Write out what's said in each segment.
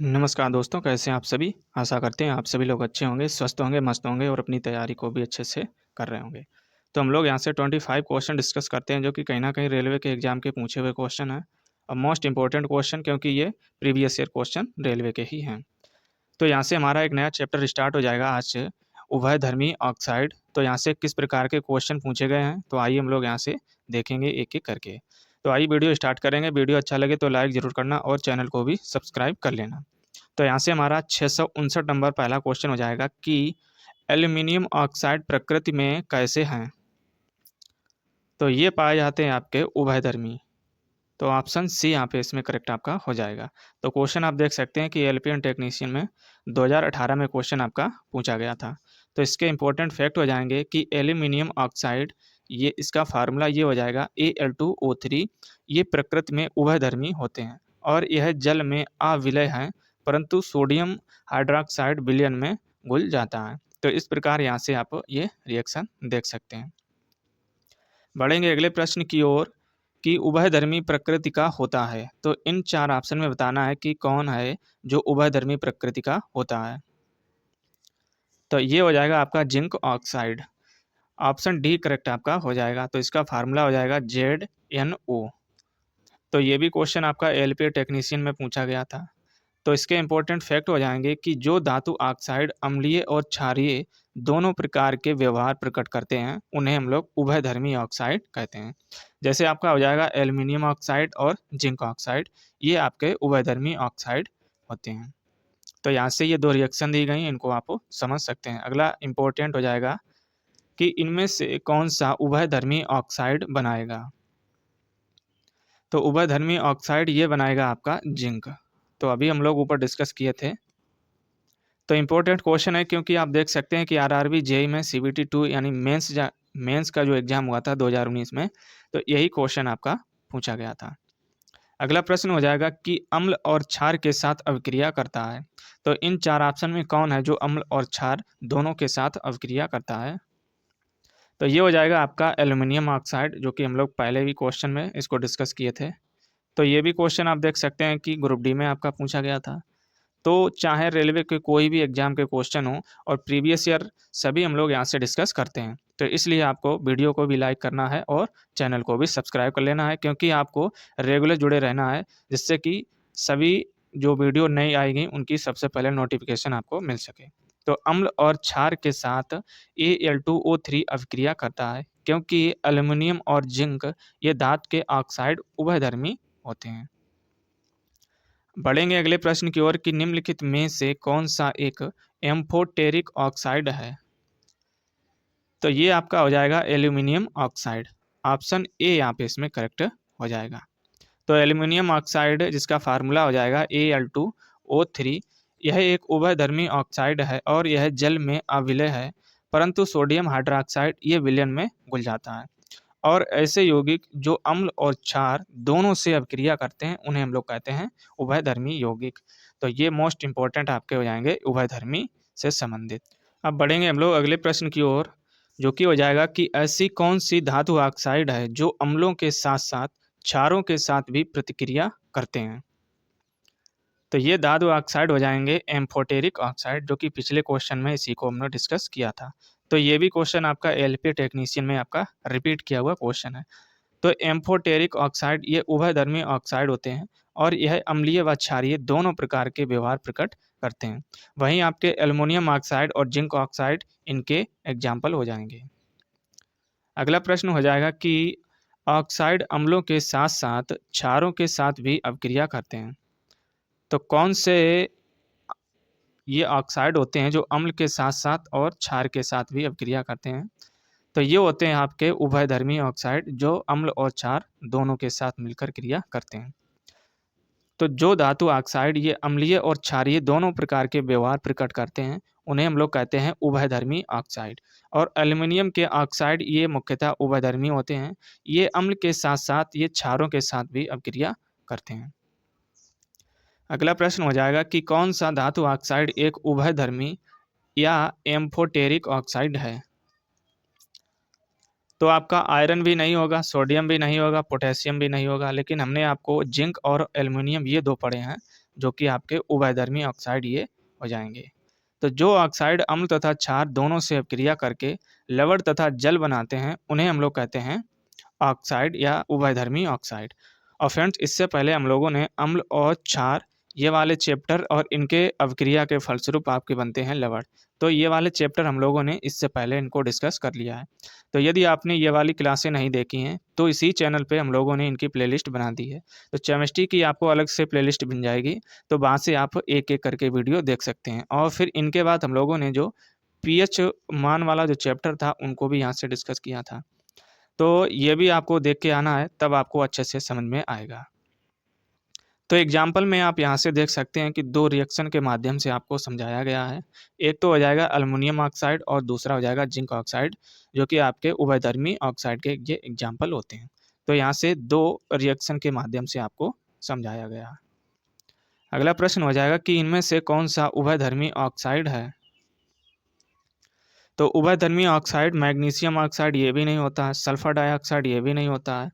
नमस्कार दोस्तों, कैसे हैं आप सभी? आशा करते हैं आप सभी लोग अच्छे होंगे, स्वस्थ होंगे, मस्त होंगे और अपनी तैयारी को भी अच्छे से कर रहे होंगे। तो हम लोग यहाँ से 25 क्वेश्चन डिस्कस करते हैं जो कि कहीं न कहीं रेलवे के एग्ज़ाम के पूछे हुए क्वेश्चन हैं और मोस्ट इम्पोर्टेंट क्वेश्चन क्योंकि ये प्रीवियस ईयर क्वेश्चन रेलवे के ही हैं। तो यहाँ से हमारा एक नया चैप्टर स्टार्ट हो जाएगा आज से, उभयधर्मी ऑक्साइड। तो यहाँ से किस प्रकार के क्वेश्चन पूछे गए हैं, तो आइए हम लोग यहाँ से देखेंगे एक-एक करके। तो आइए वीडियो स्टार्ट करेंगे, वीडियो अच्छा लगे तो लाइक ज़रूर करना और चैनल को भी सब्सक्राइब कर लेना। तो यहाँ से हमारा 659 नंबर पहला क्वेश्चन हो जाएगा कि एल्यूमीनियम ऑक्साइड प्रकृति में कैसे हैं? तो ये पाए जाते हैं आपके उभयधर्मी। तो ऑप्शन सी यहाँ पे इसमें करेक्ट आपका हो जाएगा। तो क्वेश्चन आप देख सकते हैं कि एलपीएन टेक्नीशियन में 2018 में क्वेश्चन आपका पूछा गया था। तो इसके इंपॉर्टेंट फैक्ट हो जाएंगे कि एल्यूमिनियम ऑक्साइड ये इसका फार्मूला ये हो जाएगा Al2O3। ये प्रकृति में उभयधर्मी होते हैं और यह जल में अविलय हैं, परंतु सोडियम हाइड्रॉक्साइड विलयन में घुल जाता है। तो इस प्रकार यहाँ से आप ये रिएक्शन देख सकते हैं। बढ़ेंगे अगले प्रश्न की ओर कि उभयधर्मी प्रकृति का होता है। तो इन 4 ऑप्शन में बताना है कि कौन है जो उभयधर्मी प्रकृति का होता है। तो ये हो जाएगा आपका zinc oxide. Option D correct आपका हो जाएगा। तो इसका फार्मूला हो जाएगा ZnO। तो ये भी क्वेश्चन आपका एलपीए टेक्नीशियन में पूछा गया था। तो इसके इंपॉर्टेंट फैक्ट हो जाएंगे कि जो धातु ऑक्साइड अम्लीय और क्षारीय दोनों प्रकार के व्यवहार प्रकट करते हैं, उन्हें हम लोग उभयधर्मी ऑक्साइड कहते हैं। जैसे आपका हो जाएगा एल्यूमिनियम ऑक्साइड और जिंक ऑक्साइड, ये आपके उभयधर्मी ऑक्साइड होते हैं। तो यहाँ से ये 2 रिएक्शन दी गई, इनको आप समझ सकते हैं। अगला इंपॉर्टेंट हो जाएगा कि इनमें से कौन सा उभयधर्मी ऑक्साइड बनाएगा। तो उभयधर्मी ऑक्साइड ये बनाएगा आपका जिंक। तो अभी हम लोग ऊपर डिस्कस किए थे। तो इम्पोर्टेंट क्वेश्चन है क्योंकि आप देख सकते हैं कि आरआरबी जेईई में सीबीटी 2 यानी मेंस का जो एग्जाम हुआ था 2019 में, तो यही क्वेश्चन आपका पूछा गया था। अगला प्रश्न हो जाएगा कि अम्ल और क्षार के साथ अभिक्रिया करता है। तो इन 4 ऑप्शन में कौन है जो अम्ल और क्षार दोनों के साथ अभिक्रिया करता है। तो ये हो जाएगा आपका एल्यूमिनियम ऑक्साइड, जो कि हम लोग पहले भी क्वेश्चन में इसको डिस्कस किए थे। तो ये भी क्वेश्चन आप देख सकते हैं कि ग्रुप डी में आपका पूछा गया था। तो चाहे रेलवे के कोई भी एग्जाम के क्वेश्चन हो और प्रीवियस ईयर सभी हम लोग यहाँ से डिस्कस करते हैं। तो इसलिए आपको वीडियो को भी लाइक करना है और चैनल को भी सब्सक्राइब कर लेना है, क्योंकि आपको रेगुलर जुड़े रहना है, जिससे कि सभी जो वीडियो नई आएगी उनकी सबसे पहले नोटिफिकेशन आपको मिल सके। तो अम्ल और क्षार के साथ Al2O3 अभिक्रिया करता है, क्योंकि एल्यूमिनियम और जिंक ये धातु के ऑक्साइड उभयधर्मी होते हैं। बढ़ेंगे अगले प्रश्न की ओर कि निम्नलिखित में से कौन सा एक एम्फोटेरिक ऑक्साइड है। तो ये आपका हो जाएगा एल्यूमिनियम ऑक्साइड। ऑप्शन ए यहाँ पे इसमें करेक्ट हो जाएगा। तो एल्यूमिनियम ऑक्साइड जिसका फार्मूला हो जाएगा Al2O3, यह एक उभयधर्मी ऑक्साइड है और यह जल में अविलय है, परंतु सोडियम हाइड्रॉक्साइड ये विलयन में घुल जाता है। और ऐसे यौगिक जो अम्ल और क्षार दोनों से अभिक्रिया करते हैं, उन्हें हम लोग कहते हैं उभयधर्मी यौगिक। तो ये मोस्ट इंपॉर्टेंट आपके हो जाएंगे उभयधर्मी से संबंधित। अब बढ़ेंगे हम लोग अगले प्रश्न की ओर, जो कि हो जाएगा कि ऐसी कौन सी धातु ऑक्साइड है जो अम्लों के साथ साथ क्षारों के साथ भी प्रतिक्रिया करते हैं। तो ये धातु ऑक्साइड हो जाएंगे एम्फोटेरिक ऑक्साइड, जो कि पिछले क्वेश्चन में इसी को हमने डिस्कस किया था। तो ये भी क्वेश्चन आपका एलपीए टेक्नीशियन में आपका रिपीट किया हुआ क्वेश्चन है। तो एम्फोटेरिक ऑक्साइड ये उभयधर्मी ऑक्साइड होते हैं और यह अम्लीय व क्षारीय दोनों प्रकार के व्यवहार प्रकट करते हैं। वहीं आपके एल्युमिनियम ऑक्साइड और जिंक ऑक्साइड इनके एग्जाम्पल हो जाएंगे। अगला प्रश्न हो जाएगा कि ऑक्साइड अम्लों के साथ साथ क्षारों के साथ भी अभिक्रिया करते हैं। तो कौन से ये ऑक्साइड होते हैं जो अम्ल के साथ साथ और क्षार के साथ भी अभिक्रिया करते हैं। तो ये होते हैं आपके उभयधर्मी ऑक्साइड जो अम्ल और क्षार दोनों के साथ मिलकर क्रिया करते हैं। तो जो धातु ऑक्साइड ये अम्लीय और क्षारीय दोनों प्रकार के व्यवहार प्रकट करते हैं, उन्हें हम लोग कहते हैं उभयधर्मी ऑक्साइड। और एल्युमिनियम के ऑक्साइड ये मुख्यतः उभयधर्मी होते हैं। ये अम्ल के साथ साथ ये क्षारों के साथ भी अभिक्रिया करते हैं। अगला प्रश्न हो जाएगा कि कौन सा धातु ऑक्साइड एक उभयधर्मी या एम्फोटेरिक ऑक्साइड है। तो आपका आयरन भी नहीं होगा, सोडियम भी नहीं होगा, पोटेशियम भी नहीं होगा, लेकिन हमने आपको जिंक और एल्युमिनियम ये 2 पढ़े हैं। जो कि आपके उभयधर्मी ऑक्साइड ये हो जाएंगे। तो जो ऑक्साइड अम्ल तथा क्षार दोनों से अभिक्रिया करके लवण तथा जल बनाते हैं उन्हें हम लोग कहते हैं ऑक्साइड या उभयधर्मी ऑक्साइड। और फ्रेंड्स, इससे पहले हम लोगों ने अम्ल और क्षार ये वाले चैप्टर और इनके अभिक्रिया के फलस्वरूप आपके बनते हैं लवण, तो ये वाले चैप्टर हम लोगों ने इससे पहले इनको डिस्कस कर लिया है। तो यदि आपने ये वाली क्लासें नहीं देखी हैं तो इसी चैनल पे हम लोगों ने इनकी प्लेलिस्ट बना दी है। तो केमिस्ट्री की आपको अलग से प्लेलिस्ट बन जाएगी, तो वहाँ से आप एक एक करके वीडियो देख सकते हैं। और फिर इनके बाद हम लोगों ने जो पीएच मान वाला जो चैप्टर था उनको भी यहाँ से डिस्कस किया था। तो ये भी आपको देख के आना है, तब आपको अच्छे से समझ में आएगा। तो एग्जाम्पल में आप यहाँ से देख सकते हैं कि दो रिएक्शन के माध्यम से आपको समझाया गया है। एक तो हो जाएगा एल्युमिनियम ऑक्साइड और दूसरा हो जाएगा जिंक ऑक्साइड, जो कि आपके उभयधर्मी ऑक्साइड के ये एग्जाम्पल होते हैं। तो यहाँ से दो रिएक्शन के माध्यम से आपको समझाया गया है। अगला प्रश्न हो जाएगा कि इनमें से कौन सा उभयधर्मी ऑक्साइड है। तो उभयधर्मी ऑक्साइड मैग्नीशियम ऑक्साइड ये भी नहीं होता है, सल्फर डाइऑक्साइड ये भी नहीं होता है,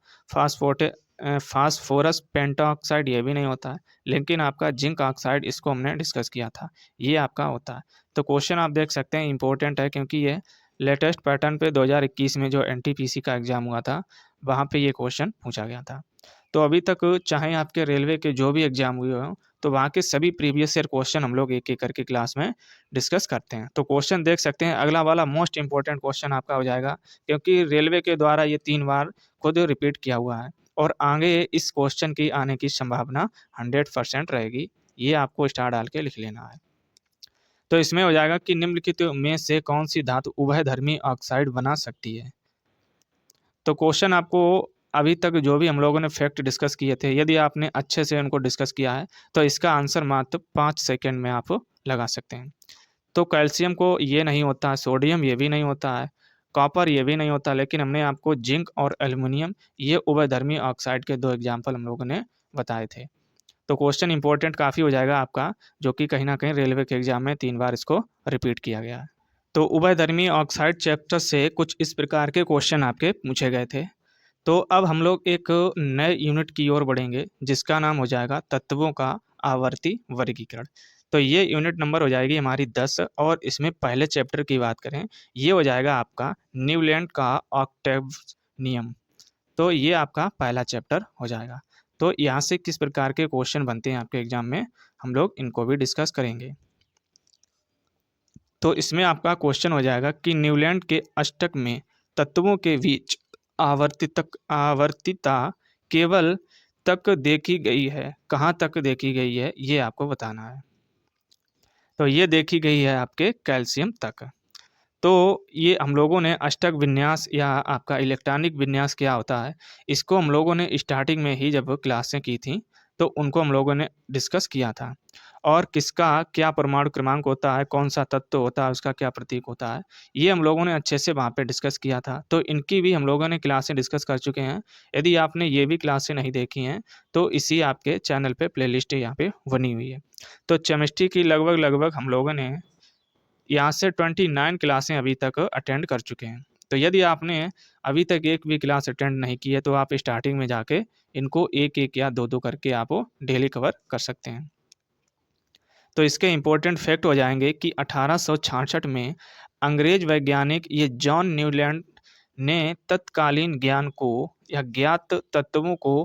फास्फोरस पेंटाऑक्साइड ये भी नहीं होता है, लेकिन आपका जिंक ऑक्साइड इसको हमने डिस्कस किया था, ये आपका होता है। तो क्वेश्चन आप देख सकते हैं इंपॉर्टेंट है, क्योंकि ये लेटेस्ट पैटर्न पे 2021 में जो एनटीपीसी का एग्जाम हुआ था वहाँ पे ये क्वेश्चन पूछा गया था। तो अभी तक चाहे आपके रेलवे के जो भी एग्जाम हुए हों, तो वहाँ के सभी प्रीवियस ईयर क्वेश्चन हम लोग एक एक करके क्लास में डिस्कस करते हैं। तो क्वेश्चन देख सकते हैं, अगला वाला मोस्ट इंपॉर्टेंट क्वेश्चन आपका हो जाएगा, क्योंकि रेलवे के द्वारा ये 3 बार खुद रिपीट किया हुआ है और आगे इस क्वेश्चन की आने की संभावना 100% रहेगी। ये आपको स्टार डाल के लिख लेना है। तो इसमें हो जाएगा कि निम्नलिखित में से कौन सी धातु उभयधर्मी ऑक्साइड बना सकती है। तो क्वेश्चन आपको अभी तक जो भी हम लोगों ने फैक्ट डिस्कस किए थे, यदि आपने अच्छे से उनको डिस्कस किया है तो इसका आंसर मात्र 5 सेकंड में आप लगा सकते हैं। तो कैल्शियम को ये नहीं होता है, सोडियम ये भी नहीं होता है, कॉपर ये भी नहीं होता, लेकिन हमने आपको जिंक और एल्युमिनियम ये उभयधर्मी ऑक्साइड के 2 एग्जाम्पल हम लोगों ने बताए थे। तो क्वेश्चन इंपॉर्टेंट काफ़ी हो जाएगा आपका, जो कि कहीं ना कहीं रेलवे के एग्जाम में 3 बार इसको रिपीट किया गया है। तो उभयधर्मी ऑक्साइड चैप्टर से कुछ इस प्रकार के क्वेश्चन आपके पूछे गए थे। तो अब हम लोग एक नए यूनिट की ओर बढ़ेंगे, जिसका नाम हो जाएगा तत्वों का आवर्ती वर्गीकरण। तो ये यूनिट नंबर हो जाएगी हमारी 10, और इसमें पहले चैप्टर की बात करें, ये हो जाएगा आपका न्यूलैंड का ऑक्टेव नियम। तो ये आपका पहला चैप्टर हो जाएगा। तो यहाँ से किस प्रकार के क्वेश्चन बनते हैं आपके एग्जाम में, हम लोग इनको भी डिस्कस करेंगे। तो इसमें आपका क्वेश्चन हो जाएगा कि न्यूलैंड के अष्टक में तत्वों के बीच आवर्तिता केवल तक देखी गई है, कहाँ तक देखी गई है, ये आपको बताना है। तो ये देखी गई है आपके कैल्शियम तक। तो ये हम लोगों ने अष्टक विन्यास या आपका इलेक्ट्रॉनिक विन्यास क्या होता है, इसको हम लोगों ने स्टार्टिंग में ही जब क्लासें की थी तो उनको हम लोगों ने डिस्कस किया था। और किसका क्या परमाणु क्रमांक होता है, कौन सा तत्व होता है, उसका क्या प्रतीक होता है, ये हम लोगों ने अच्छे से वहाँ पे डिस्कस किया था। तो इनकी भी हम लोगों ने क्लासें डिस्कस कर चुके हैं। यदि आपने ये भी क्लासें नहीं देखी हैं तो इसी आपके चैनल पे प्लेलिस्ट यहाँ पे बनी हुई है। तो केमिस्ट्री की लगभग लगभग हम लोगों ने यहाँ से 29 क्लासें अभी तक अटेंड कर चुके हैं। तो यदि आपने अभी तक एक भी क्लास अटेंड नहीं की है तो आप स्टार्टिंग में जाके इनको एक एक या दो दो करके आप डेली कवर कर सकते हैं। तो इसके इम्पोर्टेंट फैक्ट हो जाएंगे कि 1866 में अंग्रेज वैज्ञानिक ये जॉन न्यूलैंड ने तत्कालीन ज्ञान को या ज्ञात तत्वों को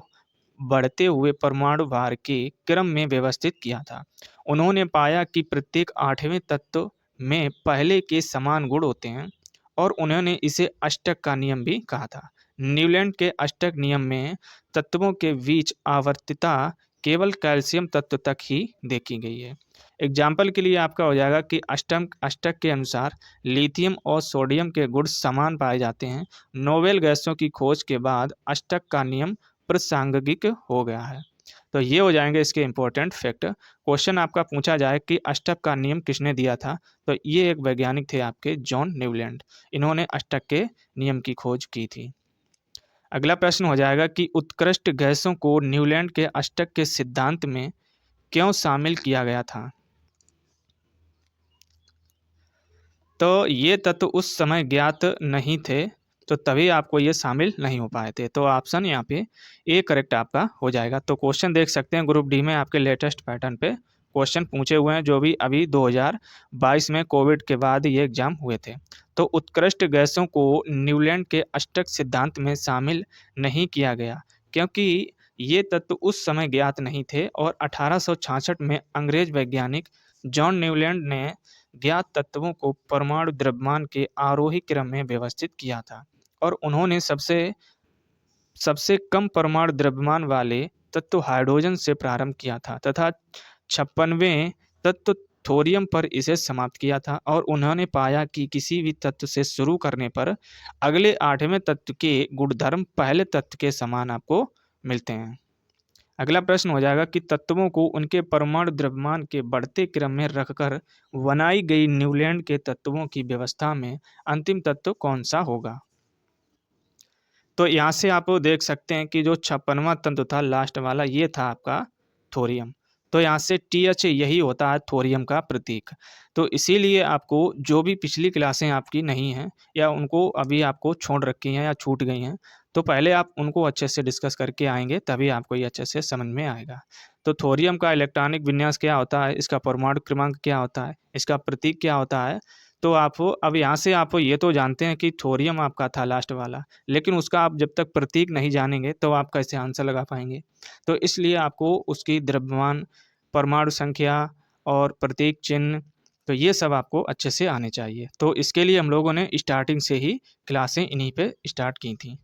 बढ़ते हुए परमाणु भार के क्रम में व्यवस्थित किया था। उन्होंने पाया कि प्रत्येक 8वें तत्व में पहले के समान गुण होते हैं, और उन्होंने इसे अष्टक का नियम भी कहा था। न्यूलैंड के अष्टक नियम में तत्वों के बीच आवर्तिता केवल कैल्शियम तत्व तक ही देखी गई है। एग्जाम्पल के लिए आपका हो जाएगा कि अष्टक के अनुसार लिथियम और सोडियम के गुण समान पाए जाते हैं। नोबेल गैसों की खोज के बाद अष्टक का नियम प्रासंगिक हो गया है। तो ये हो जाएंगे इसके इम्पोर्टेंट फैक्ट। क्वेश्चन आपका पूछा जाए कि अष्टक का नियम किसने दिया था, तो ये एक वैज्ञानिक थे आपके जॉन न्यूलैंड, इन्होंने अष्टक के नियम की खोज की थी। अगला प्रश्न हो जाएगा कि उत्कृष्ट गैसों को न्यूलैंड के अष्टक के सिद्धांत में क्यों शामिल किया गया था। तो ये तत्व उस समय ज्ञात नहीं थे, तो तभी आपको ये शामिल नहीं हो पाए थे। तो ऑप्शन यहाँ पे ए करेक्ट आपका हो जाएगा। तो क्वेश्चन देख सकते हैं ग्रुप डी में आपके लेटेस्ट पैटर्न पे क्वेश्चन पूछे हुए हैं, जो भी अभी 2022 में कोविड के बाद ये एग्जाम हुए थे। तो उत्कृष्ट गैसों को न्यूलैंड के अष्टक सिद्धांत में शामिल नहीं किया गया, क्योंकि ये तत्व उस समय ज्ञात नहीं थे और 1866 में अंग्रेज वैज्ञानिक जॉन न्यूलैंड ने ज्ञात तत्वों को परमाणु द्रव्यमान के आरोही क्रम में व्यवस्थित किया था और उन्होंने सबसे सबसे कम परमाणु द्रव्यमान वाले तत्व हाइड्रोजन से प्रारंभ किया था तथा 56वें तत्व थोरियम पर इसे समाप्त किया था। और उन्होंने पाया कि किसी भी तत्व से शुरू करने पर अगले 8वें तत्व के गुणधर्म पहले तत्व के समान आपको मिलते हैं। अगला प्रश्न हो जाएगा कि तत्वों को उनके परमाणु द्रव्यमान के बढ़ते क्रम में रखकर बनाई गई न्यूलैंड के तत्वों की व्यवस्था में अंतिम तत्व कौन सा होगा। तो यहाँ से आप देख सकते हैं कि जो 56वां तत्व था लास्ट वाला, ये था आपका थोरियम। तो यहाँ से TH यही होता है थोरियम का प्रतीक। तो इसीलिए आपको जो भी पिछली क्लासें आपकी नहीं हैं या उनको अभी आपको छोड़ रखी हैं या छूट गई हैं, तो पहले आप उनको अच्छे से डिस्कस करके आएंगे, तभी आपको ये अच्छे से समझ में आएगा। तो थोरियम का इलेक्ट्रॉनिक विन्यास क्या होता है, इसका परमाणु क्रमांक क्या होता है, इसका प्रतीक क्या होता है। तो आप अब यहाँ से आप ये तो जानते हैं कि थोरियम आपका था लास्ट वाला, लेकिन उसका आप जब तक प्रतीक नहीं जानेंगे तो आप कैसे आंसर लगा पाएंगे। तो इसलिए आपको उसकी द्रव्यमान, परमाणु संख्या और प्रतीक चिन्ह, तो ये सब आपको अच्छे से आने चाहिए। तो इसके लिए हम लोगों ने स्टार्टिंग से ही क्लासें इन्हीं पे स्टार्ट की थी।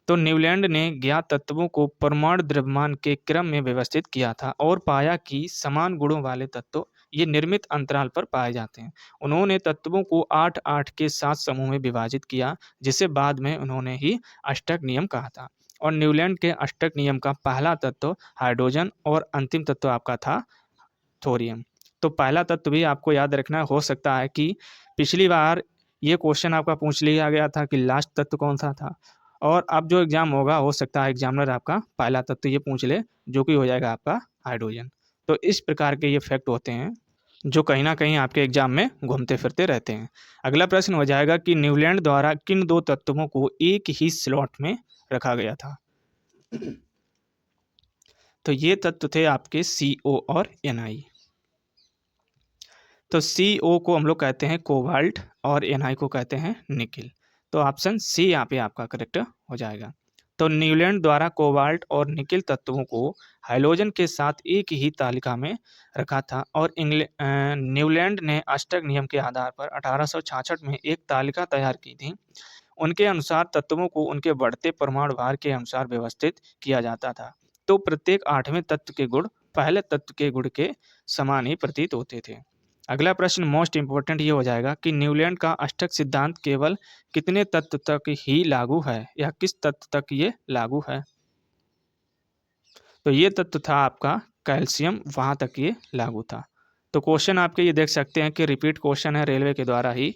तो न्यूलैंड ने ज्ञात तत्वों को परमाणु द्रव्यमान के क्रम में व्यवस्थित किया था और पाया कि समान गुणों वाले तत्व ये निर्मित अंतराल पर पाए जाते हैं। उन्होंने तत्वों को 8-8 के 7 समूह में विभाजित किया, जिसे बाद में उन्होंने ही अष्टक नियम कहा था। और न्यूलैंड के अष्टक नियम का पहला तत्व हाइड्रोजन और अंतिम तत्व आपका था थोरियम। तो पहला तत्व भी आपको याद रखना हो सकता है कि पिछली बार ये क्वेश्चन आपका पूछ लिया गया था कि लास्ट तत्व कौन सा था, और अब जो एग्जाम होगा हो सकता है एग्जामिनर आपका पहला तत्व ये पूछ ले, जो कि हो जाएगा आपका हाइड्रोजन। तो इस प्रकार के ये फैक्ट होते हैं जो कहीं ना कहीं आपके एग्जाम में घूमते फिरते रहते हैं। अगला प्रश्न हो जाएगा कि न्यूलैंड द्वारा किन दो तत्वों को एक ही स्लॉट में रखा गया था। तो ये तत्व थे आपके CO और Na। तो CO को हम लोग कहते हैं कोबाल्ट और Na को कहते हैं निकिल। तो ऑप्शन सी यहाँ पे आपका करेक्ट हो जाएगा। तो न्यूलैंड द्वारा कोबाल्ट और निकिल तत्वों को हाइड्रोजन के साथ एक ही तालिका में रखा था और न्यूलैंड ने अष्टक नियम के आधार पर 1866 में एक तालिका तैयार की थी। उनके अनुसार तत्वों को उनके बढ़ते परमाणु भार के अनुसार व्यवस्थित किया जाता था। तो प्रत्येक 8वें तत्व के गुण पहले तत्व के गुण के समान ही प्रतीत होते थे। अगला प्रश्न मोस्ट इंपोर्टेंट ये हो जाएगा कि न्यूलैंड का अष्टक सिद्धांत केवल कितने तत्व तक ही लागू है या किस तत्व तक ये लागू है। तो ये तत्व था आपका कैल्शियम, वहां तक ये लागू था। तो क्वेश्चन आपके ये देख सकते हैं कि रिपीट क्वेश्चन है रेलवे के द्वारा ही।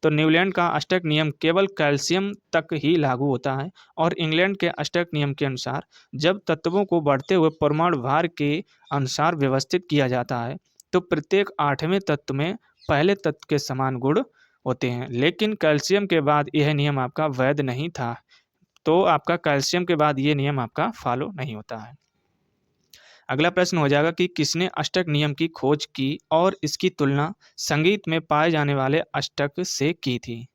तो न्यूलैंड का अष्टक नियम केवल कैल्शियम तक ही लागू होता है और इंग्लैंड के अष्टक नियम के अनुसार जब तत्वों को बढ़ते हुए परमाणु भार के अनुसार व्यवस्थित किया जाता है तो प्रत्येक 8वें तत्व में पहले तत्व के समान गुण होते हैं। लेकिन कैल्शियम के बाद यह नियम आपका वैध नहीं था। तो आपका कैल्शियम के बाद ये नियम आपका फॉलो नहीं होता है। अगला प्रश्न हो जाएगा कि किसने अष्टक नियम की खोज की और इसकी तुलना संगीत में पाए जाने वाले अष्टक से की थी।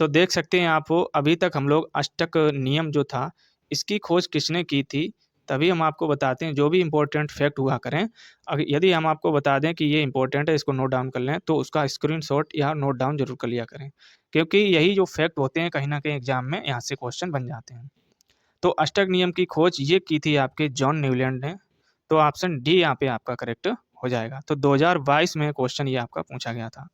तो देख सकते हैं आप अभी तक हम लोग अष्टक नियम जो था इसकी खोज किसने की थी, तभी हम आपको बताते हैं जो भी इंपॉर्टेंट फैक्ट हुआ करें। अगर यदि हम आपको बता दें कि ये इंपॉर्टेंट है, इसको नोट डाउन कर लें, तो उसका स्क्रीनशॉट या नोट डाउन जरूर कर लिया करें, क्योंकि यही जो फैक्ट होते हैं कहीं ना कहीं एग्जाम में यहाँ से क्वेश्चन बन जाते हैं। तो अष्टक नियम की खोज ये की थी आपके जॉन न्यूलैंड ने। तो ऑप्शन डी यहाँ पे आपका करेक्ट हो जाएगा। तो 2022 में क्वेश्चन ये आपका पूछा गया था।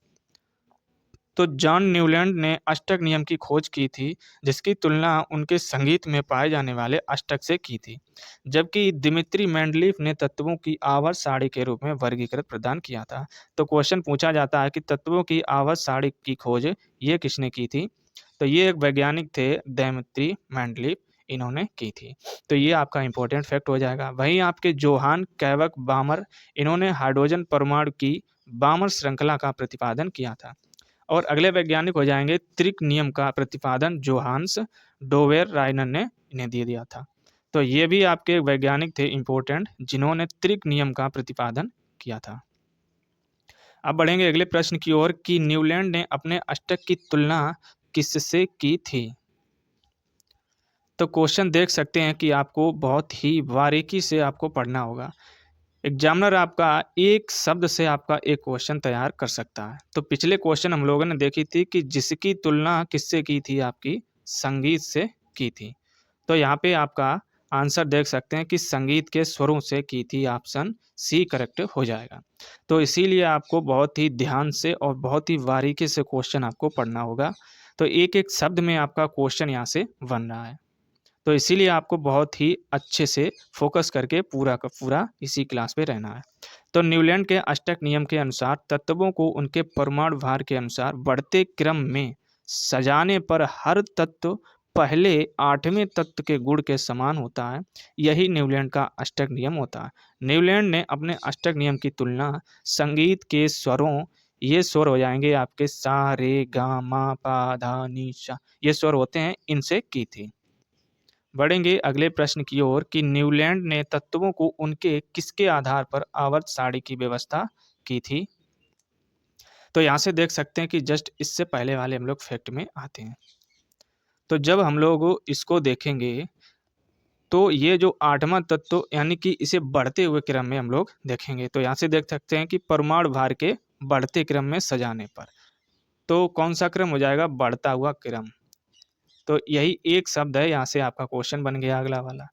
तो जॉन न्यूलैंड ने अष्टक नियम की खोज की थी जिसकी तुलना उनके संगीत में पाए जाने वाले अष्टक से की थी, जबकि दिमित्री मेंडलीफ ने तत्वों की आवर्त सारणी के रूप में वर्गीकृत प्रदान किया था। तो क्वेश्चन पूछा जाता है कि तत्वों की आवर्त सारणी की खोज ये किसने की थी। तो ये एक वैज्ञानिक थे दिमित्री मेंडलीफ, इन्होंने की थी। तो ये आपका इंपॉर्टेंट फैक्ट हो जाएगा। वहीं आपके जोहान कैवक बामर, इन्होंने हाइड्रोजन परमाणु की बामर श्रृंखला का प्रतिपादन किया था और अगले वैज्ञानिक हो जाएंगे त्रिक नियम का प्रतिपादन जोहान्स डोवेर रायनर ने इन्हें दे दिया था। तो ये भी आपके वैज्ञानिक थे इंपॉर्टेंट, जिन्होंने त्रिक नियम का प्रतिपादन किया था। अब बढ़ेंगे अगले प्रश्न की ओर कि न्यूलैंड ने अपने अष्टक की तुलना किससे की थी। तो क्वेश्चन देख सकते हैं कि आपको बहुत ही बारीकी से आपको पढ़ना होगा। एग्जामिनर आपका एक शब्द से आपका एक क्वेश्चन तैयार कर सकता है। तो पिछले क्वेश्चन हम लोगों ने देखी थी कि जिसकी तुलना किससे की थी, आपकी संगीत से की थी। तो यहाँ पे आपका आंसर देख सकते हैं कि संगीत के स्वरों से की थी, ऑप्शन सी करेक्ट हो जाएगा। तो इसीलिए आपको बहुत ही ध्यान से और बहुत ही बारीकी से क्वेश्चन आपको पढ़ना होगा। तो एक एक शब्द में आपका क्वेश्चन यहाँ से बन रहा है, तो इसीलिए आपको बहुत ही अच्छे से फोकस करके पूरा का पूरा इसी क्लास पे रहना है। तो न्यूलैंड के अष्टक नियम के अनुसार तत्वों को उनके परमाणु भार के अनुसार बढ़ते क्रम में सजाने पर हर तत्व पहले आठवें तत्व के गुण के समान होता है। यही न्यूलैंड का अष्टक नियम होता है। न्यूलैंड ने अपने अष्टक नियम की तुलना संगीत के स्वरों, ये स्वर हो जाएंगे आपके सा रे गा मा पा धा नी सा, ये स्वर होते हैं, इनसे की थी। बढ़ेंगे अगले प्रश्न की ओर कि न्यूलैंड ने तत्वों को उनके किसके आधार पर आवर्त सारणी की व्यवस्था की थी। तो यहाँ से देख सकते हैं कि जस्ट इससे पहले वाले हम लोग फैक्ट में आते हैं। तो जब हम लोग इसको देखेंगे तो ये जो आठवां तत्व यानी कि इसे बढ़ते हुए क्रम में हम लोग देखेंगे। तो यहाँ से देख सकते हैं कि परमाणु भार के बढ़ते क्रम में सजाने पर, तो कौन सा क्रम हो जाएगा, बढ़ता हुआ क्रम। तो यही एक शब्द है, यहाँ से आपका क्वेश्चन बन गया अगला वाला।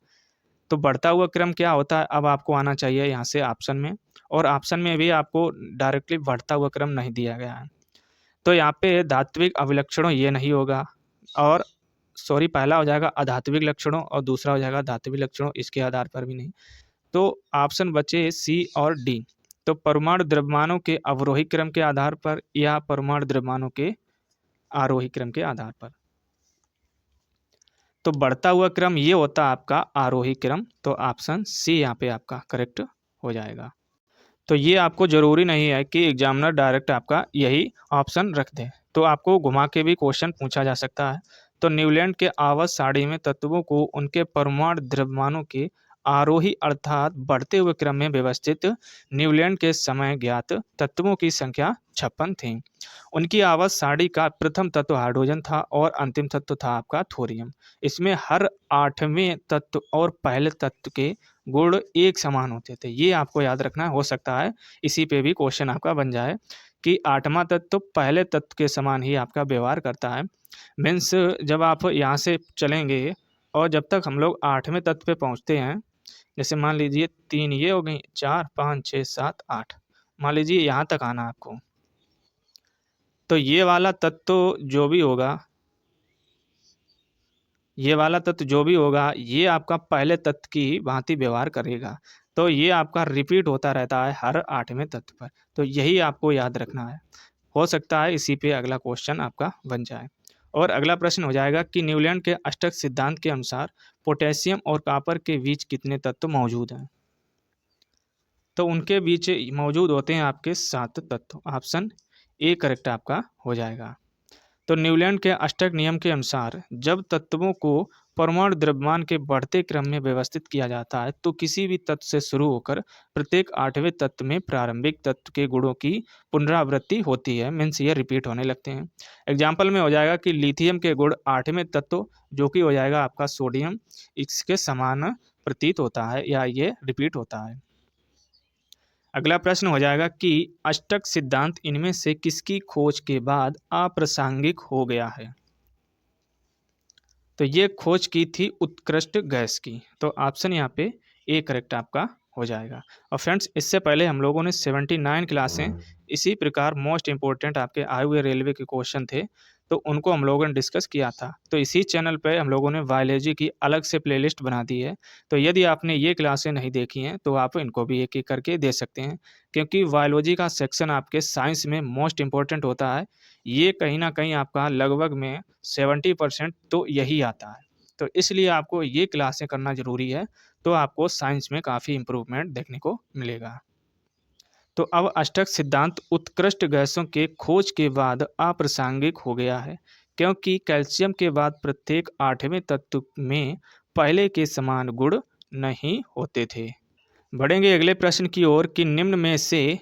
तो बढ़ता हुआ क्रम क्या होता है, अब आपको आना चाहिए यहाँ से ऑप्शन में, और ऑप्शन में भी आपको डायरेक्टली बढ़ता हुआ क्रम नहीं दिया गया है। तो यहाँ पे धात्विक अभिलक्षणों ये नहीं होगा, और सॉरी पहला हो जाएगा अधात्विक लक्षणों और दूसरा हो जाएगा धात्विक लक्षणों, इसके आधार पर भी नहीं। तो ऑप्शन बचे सी और डी। तो परमाणु द्रव्यमानों के अवरोही क्रम के आधार पर या परमाणु द्रव्यमानों के आरोही क्रम के आधार पर। तो बढ़ता हुआ क्रम ये होता है आपका आरोही क्रम, तो ऑप्शन सी यहाँ पे आपका करेक्ट हो जाएगा। तो ये आपको जरूरी नहीं है कि एग्जामिनर डायरेक्ट आपका यही ऑप्शन रख दे, तो आपको घुमा के भी क्वेश्चन पूछा जा सकता है। तो न्यूलैंड के आवर्त सारणी में तत्वों को उनके परमाणु द्रव्यमानों के आरोही अर्थात बढ़ते हुए क्रम में व्यवस्थित न्यूलैंड के समय ज्ञात तत्वों की संख्या 56 थी। उनकी आवर्त सारणी का प्रथम तत्व हाइड्रोजन था और अंतिम तत्व था आपका थोरियम। इसमें हर आठवें तत्व और पहले तत्व के गुण एक समान होते थे, ये आपको याद रखना। हो सकता है इसी पे भी क्वेश्चन आपका बन जाए कि आठवां तत्व पहले तत्व के समान ही आपका व्यवहार करता है। मीन्स जब आप यहाँ से चलेंगे और जब तक हम लोग आठवें तत्व पे पहुँचते हैं, जैसे मान लीजिए 3 ये हो गई, 4 5 6 7 8, मान लीजिए यहाँ तक आना आपको। तो ये वाला तत्व जो भी होगा, ये वाला तत्व जो भी होगा, ये आपका पहले तत्व की भांति व्यवहार करेगा। तो ये आपका रिपीट होता रहता है हर आठवें तत्व पर, तो यही आपको याद रखना है। हो सकता है इसी पे अगला क्वेश्चन आपका बन जाए। और अगला प्रश्न हो जाएगा कि न्यूलैंड के अष्टक सिद्धांत के अनुसार पोटेशियम और कॉपर के बीच कितने तत्व मौजूद हैं। तो उनके बीच मौजूद होते हैं आपके 7 तत्व, ऑप्शन ए करेक्ट आपका हो जाएगा। तो न्यूलैंड के अष्टक नियम के अनुसार जब तत्वों को परमाणु द्रव्यमान के बढ़ते क्रम में व्यवस्थित किया जाता है तो किसी भी तत्व से शुरू होकर प्रत्येक आठवें तत्व में प्रारंभिक तत्व के गुणों की पुनरावृत्ति होती है, मीन्स ये रिपीट होने लगते हैं। एग्जाम्पल में हो जाएगा कि लिथियम के गुण आठवें तत्व जो कि हो जाएगा आपका सोडियम, इसके समान प्रतीत होता है या ये रिपीट होता है। अगला प्रश्न हो जाएगा कि अष्टक सिद्धांत इनमें से किसकी खोज के बाद अप्रासंगिक हो गया है। तो ये खोज की थी उत्कृष्ट गैस की, तो ऑप्शन यहाँ पे ए करेक्ट आपका हो जाएगा। और फ्रेंड्स इससे पहले हम लोगों ने 79 क्लासें इसी प्रकार मोस्ट इंपॉर्टेंट आपके आए हुए रेलवे के क्वेश्चन थे, तो उनको हम लोगों ने डिस्कस किया था। तो इसी चैनल पे हम लोगों ने बायोलॉजी की अलग से प्लेलिस्ट बना दी है। तो यदि आपने ये क्लासें नहीं देखी हैं तो आप इनको भी एक एक करके दे सकते हैं, क्योंकि बायोलॉजी का सेक्शन आपके साइंस में मोस्ट इंपॉर्टेंट होता है। ये कहीं ना कहीं आपका लगभग में 70% तो यही आता है। तो इसलिए आपको ये क्लासें करना ज़रूरी है, तो आपको साइंस में काफ़ी इम्प्रूवमेंट देखने को मिलेगा। तो अब अष्टक सिद्धांत उत्कृष्ट गैसों के खोज के बाद अप्रासंगिक हो गया है, क्योंकि कैल्शियम के बाद प्रत्येक 8वें तत्व में पहले के समान गुण नहीं होते थे। बढ़ेंगे अगले प्रश्न की ओर कि निम्न में से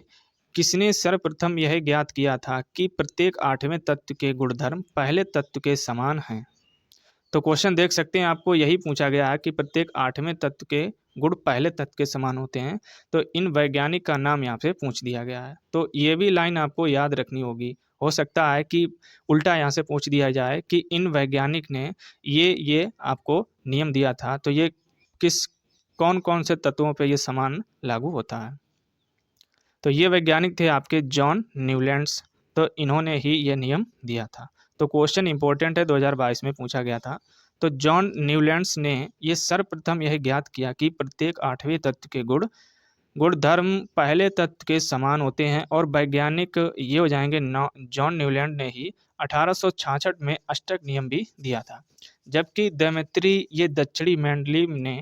किसने सर्वप्रथम यह ज्ञात किया था कि प्रत्येक 8वें तत्व के गुणधर्म पहले तत्व के समान हैं। तो क्वेश्चन देख सकते हैं, आपको यही पूछा गया है कि प्रत्येक 8वें तत्व के गुण पहले तत्व के समान होते हैं। तो इन वैज्ञानिक का नाम यहाँ से पूछ दिया गया है। तो ये भी लाइन आपको याद रखनी होगी। हो सकता है कि उल्टा यहाँ से पूछ दिया जाए कि इन वैज्ञानिक ने ये आपको नियम दिया था, तो ये किस कौन कौन से तत्वों पे ये समान लागू होता है। तो ये वैज्ञानिक थे आपके जॉन न्यूलैंड्स। तो इन्होंने ही ये नियम दिया था। तो क्वेश्चन इंपॉर्टेंट है, 2022 में पूछा गया था। तो जॉन न्यूलैंड्स ने ये सर्वप्रथम यह ज्ञात किया कि प्रत्येक 8वें तत्व के गुणधर्म पहले तत्व के समान होते हैं। और वैज्ञानिक ये हो जाएंगे जॉन न्यूलैंड ने ही 1866 में अष्टक नियम भी दिया था। जबकि दैमित्री ये दक्षिणी मेंडलीव ने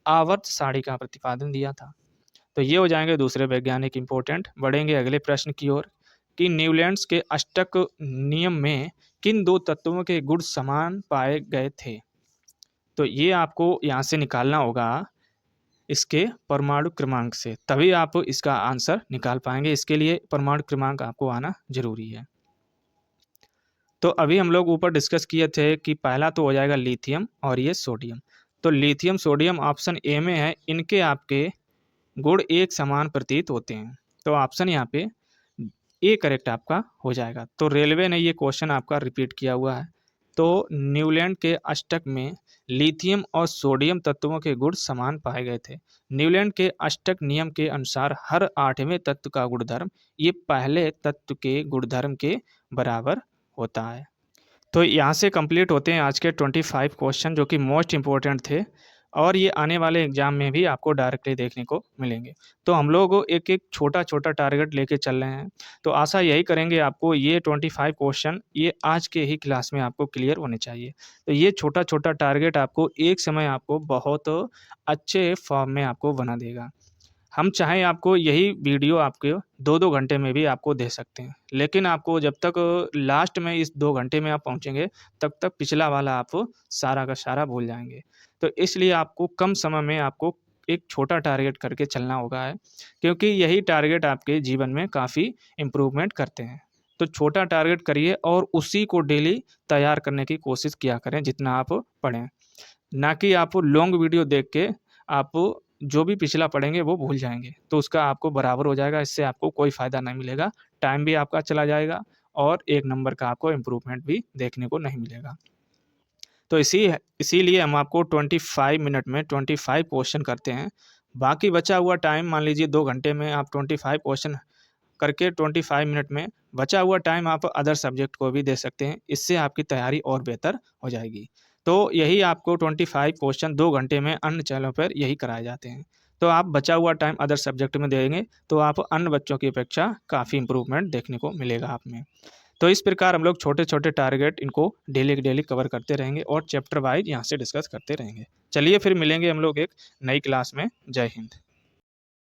आवर्त सारणी का प्रतिपादन दिया था। तो ये हो जाएंगे दूसरे वैज्ञानिक इंपॉर्टेंट। बढ़ेंगे अगले प्रश्न की ओर कि न्यूलैंड्स के अष्टक नियम में किन दो तत्वों के गुण समान पाए गए थे। तो ये आपको यहाँ से निकालना होगा इसके परमाणु क्रमांक से, तभी आप इसका आंसर निकाल पाएंगे। इसके लिए परमाणु क्रमांक आपको आना जरूरी है। तो अभी हम लोग ऊपर डिस्कस किए थे कि पहला तो हो जाएगा लिथियम और ये सोडियम। तो लिथियम सोडियम ऑप्शन ए में है, इनके आपके गुण एक समान प्रतीत होते हैं। तो ऑप्शन यहाँ पे ए करेक्ट आपका हो जाएगा। तो रेलवे ने ये क्वेश्चन आपका रिपीट किया हुआ है। तो न्यूलैंड के अष्टक में लिथियम और सोडियम तत्वों के गुण समान पाए गए थे। न्यूलैंड के अष्टक नियम के अनुसार हर 8वें तत्व का गुणधर्म ये पहले तत्व के गुणधर्म के बराबर होता है। तो यहाँ से कंप्लीट होते हैं आज के 25 क्वेश्चन, जो कि मोस्ट इम्पोर्टेंट थे और ये आने वाले एग्जाम में भी आपको डायरेक्टली देखने को मिलेंगे। तो हम लोग एक एक छोटा छोटा टारगेट लेके चल रहे हैं। तो आशा यही करेंगे आपको ये 25 क्वेश्चन ये आज के ही क्लास में आपको क्लियर होने चाहिए। तो ये छोटा छोटा टारगेट आपको एक समय आपको बहुत अच्छे फॉर्म में आपको बना देगा। हम चाहें आपको यही वीडियो आपके 2-2 घंटे में भी आपको दे सकते हैं, लेकिन आपको जब तक लास्ट में इस 2 घंटे में आप पहुंचेंगे तब तक पिछला वाला आप सारा का सारा भूल जाएंगे। तो इसलिए आपको कम समय में आपको एक छोटा टारगेट करके चलना होगा है, क्योंकि यही टारगेट आपके जीवन में काफ़ी इम्प्रूवमेंट करते हैं। तो छोटा टारगेट करिए और उसी को डेली तैयार करने की कोशिश किया करें जितना आप पढ़ें, ना कि आप लॉन्ग वीडियो देख के आप जो भी पिछला पढ़ेंगे वो भूल जाएंगे। तो उसका आपको बराबर हो जाएगा, इससे आपको कोई फ़ायदा नहीं मिलेगा, टाइम भी आपका चला जाएगा और 1 नंबर का आपको इम्प्रूवमेंट भी देखने को नहीं मिलेगा। तो इसीलिए हम आपको 25 मिनट में 25 क्वेश्चन करते हैं। बाकी बचा हुआ टाइम मान लीजिए 2 घंटे में आप 25 क्वेश्चन करके 25 मिनट में बचा हुआ टाइम आप अदर सब्जेक्ट को भी दे सकते हैं। इससे आपकी तैयारी और बेहतर हो जाएगी। तो यही आपको 25 क्वेश्चन 2 घंटे में अन्य चैनलों पर यही कराए जाते हैं। तो आप बचा हुआ टाइम अदर सब्जेक्ट में देंगे तो आप अन्य बच्चों की अपेक्षा काफ़ी इम्प्रूवमेंट देखने को मिलेगा आप में। तो इस प्रकार हम लोग छोटे छोटे टारगेट इनको डेली डेली कवर करते रहेंगे और चैप्टर वाइज यहाँ से डिस्कस करते रहेंगे। चलिए फिर मिलेंगे हम लोग एक नई क्लास में। जय हिंद।